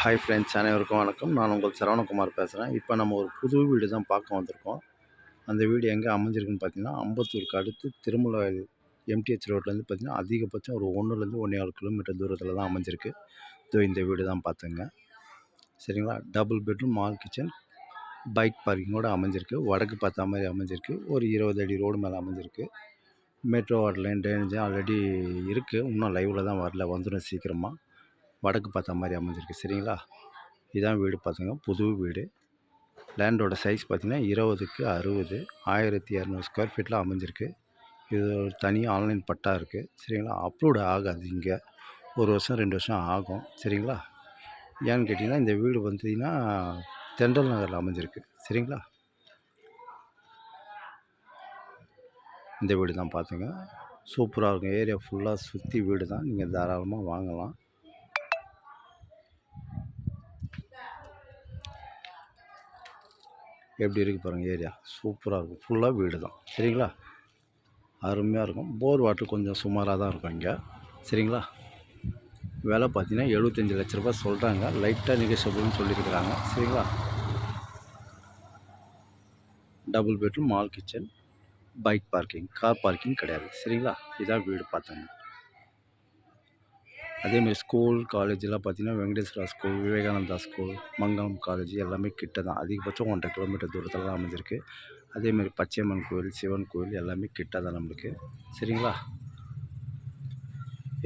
Hi friends, அனைவருக்கும் வணக்கம். நான் உங்கள் சரவணகுமார் பேசுகிறேன். இப்போ நம்ம ஒரு புது வீடு தான் பார்க்க வந்திருக்கோம். அந்த வீடு எங்கே அமைஞ்சிருக்குன்னு பார்த்தீங்கன்னா, அம்பத்தூருக்கு அடுத்து திருமலைவாயல் எம்டிஹெச் ரோட்லேருந்து பார்த்தீங்கன்னா, அதிகபட்சம் ஒரு 1லேருந்து 1 1/4 கிலோமீட்டர் தூரத்தில் தான் அமைஞ்சிருக்கு. இதோ இந்த வீடு தான் பார்த்துங்க. சரிங்களா? Double bedroom, mall kitchen, bike பார்க்கிங்கோடு அமைஞ்சிருக்கு. வடக்கு பார்த்த மாதிரி அமைஞ்சிருக்கு. ஒரு 20 அடி ரோடு மேலே அமைஞ்சிருக்கு. Metro water line, drainage already இருக்குது. இன்னும் லைவில் தான் வரல, வந்துடும் சீக்கிரமாக. வடக்கு பார்த்த மாதிரி அமைஞ்சிருக்கு. சரிங்களா? இதான் வீடு பார்த்துங்க, புது வீடு. லேண்டோட சைஸ் பார்த்திங்கன்னா 20க்கு 60, 1200 ஸ்கொயர் ஃபீட்டில் அமைஞ்சிருக்கு. இது ஒரு தனி ஆன்லைன் பட்டா இருக்குது. சரிங்களா? அப்ரூவ்டு ஆகாது இங்கே. 1 வருஷம் 2 வருஷம் ஆகும். சரிங்களா? ஏன்னு கேட்டிங்கன்னா, இந்த வீடு பார்த்திங்கன்னா தென்றல் நகரில் அமைஞ்சிருக்கு. சரிங்களா? இந்த வீடு தான் பார்த்துங்க. சூப்பராக இருக்கும். ஏரியா ஃபுல்லாக சுற்றி வீடு தான். நீங்கள் தாராளமாக வாங்கலாம். எப்படி இருக்குது பாருங்கள். ஏரியா சூப்பராக இருக்கும். ஃபுல்லாக வீடு தான். சரிங்களா? அருமையாக இருக்கும். போர் வாட்டர் கொஞ்சம் சுமாராக தான் இருக்கும் இங்கே. சரிங்களா? விலை பார்த்தீங்கன்னா 75 லட்ச ரூபா சொல்கிறாங்க. லைட்டாக நெகோஷியபிள்னு சொல்லியிருக்கிறாங்க. சரிங்களா? Double bedroom, mall kitchen, bike parking, car parking கிடையாது. சரிங்களா? இதான் வீடு பார்த்தாங்க. அதேமாதிரி ஸ்கூல், காலேஜெலாம் பார்த்திங்கன்னா வெங்கடேஸ்வரா ஸ்கூல், விவேகானந்தா ஸ்கூல், மங்கலம் காலேஜ் எல்லாமே கிட்ட தான். அதிகபட்சம் 1.5 கிலோமீட்டர் தூரத்தில் தான் அமைஞ்சிருக்கு. அதேமாதிரி பச்சையம்மன் கோயில், சிவன் கோயில் எல்லாமே கிட்ட தான் நம்மளுக்கு. சரிங்களா?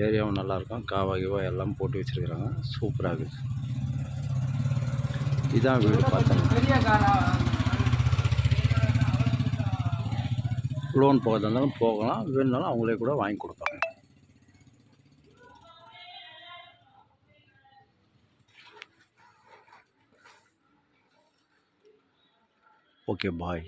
ஏரியாவும் நல்லாயிருக்கும். காவா கீவா எல்லாம் போட்டு வச்சுருக்குறாங்க. சூப்பராக இருக்குது. இதான் வீடு பார்த்தாங்க. லோன் போகிறதா இருந்தாலும் போகலாம், வேணுனாலும் அவங்களே கூட வாங்கி கொடுப்பாங்க. ஓகே, பாய்.